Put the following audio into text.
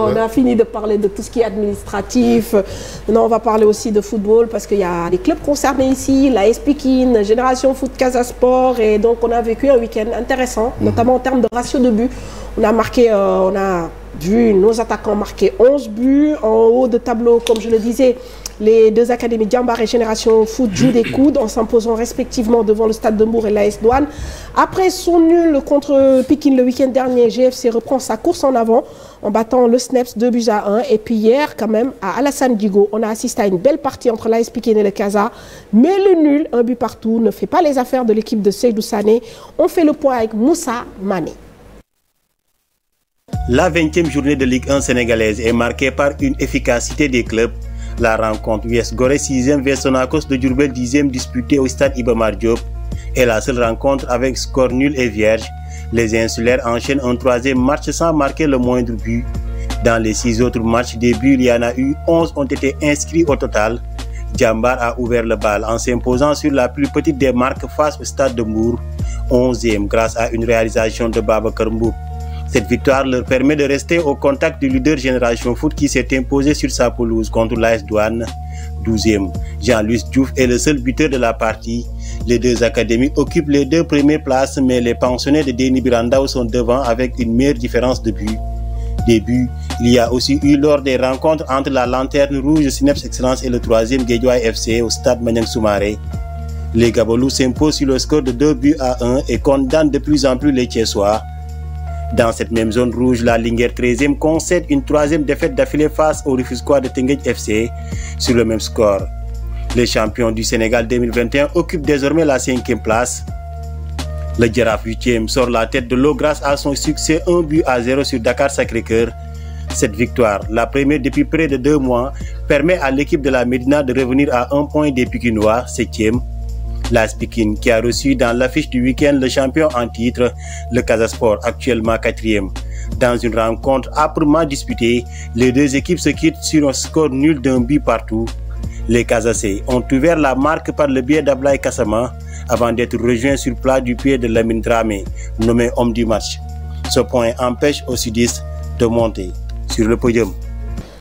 on a fini de parler de tout ce qui est administratif. Maintenant, on va parler aussi de football parce qu'il y a des clubs concernés ici, l'AS Pikine, Génération Foot Casa Sport. Et donc, on a vécu un week-end intéressant, notamment en termes de ratio de buts. On a vu nos attaquants marquer 11 buts. En haut de tableau, comme je le disais, les deux académies Djambar et Génération Foot jouent des coudes en s'imposant respectivement devant le Stade de Mbour et l'AS Douane. Après son nul contre Pikine le week-end dernier, GFC reprend sa course en avant en battant le SNEPS 2-1. Et puis hier, quand même, à Alassane Djigo, on a assisté à une belle partie entre l'AS Pikine et le Casa. Mais le nul, un but partout, ne fait pas les affaires de l'équipe de Seydou Sané. On fait le point avec Moussa Mané. La 20e journée de Ligue 1 sénégalaise est marquée par une efficacité des clubs. La rencontre US Gorée 6e vs Sonacos de Diourbel 10e disputée au stade Iba Mar Diop est la seule rencontre avec score nul et vierge. Les insulaires enchaînent un troisième match sans marquer le moindre but. Dans les 6 autres matchs, des buts, il y en a eu 11 ont été inscrits au total. Djambar a ouvert le bal en s'imposant sur la plus petite des marques face au stade de Mbour, 11e grâce à une réalisation de Babacar Mboup. Cette victoire leur permet de rester au contact du leader Génération Foot qui s'est imposé sur sa pelouse contre l'AS Douane, 12e. Jean-Louis Diouf est le seul buteur de la partie. Les deux académies occupent les 2 premières places, mais les pensionnaires de Déni Birandao sont devant avec une meilleure différence de but. Des buts, il y a aussi eu lors des rencontres entre la Lanterne Rouge Sineps Excellence et le 3e Guédiawaye FC au stade Maniang Soumaré. Les Gabolous s'imposent sur le score de 2-1 et condamnent de plus en plus les Thiessois. Dans cette même zone rouge, la Linguère 13e concède une 3e défaite d'affilée face au Rufisquois de Teungueth FC sur le même score. Les champions du Sénégal 2021 occupent désormais la 5e place. Le Jaraaf 8e sort la tête de l'eau grâce à son succès 1-0 sur Dakar Sacré-Cœur. Cette victoire, la première depuis près de 2 mois, permet à l'équipe de la Médina de revenir à 1 point des Pikinois, 7e. L'AS Pikine qui a reçu dans l'affiche du week-end le champion en titre, le Casa Sport, actuellement 4e. Dans une rencontre âprement disputée, les deux équipes se quittent sur un score nul d'un but partout. Les Casacés ont ouvert la marque par le biais d'Ablaye Kassama avant d'être rejoints sur plat du pied de Lamine Dramé, nommé homme du match. Ce point empêche aux sudistes de monter sur le podium.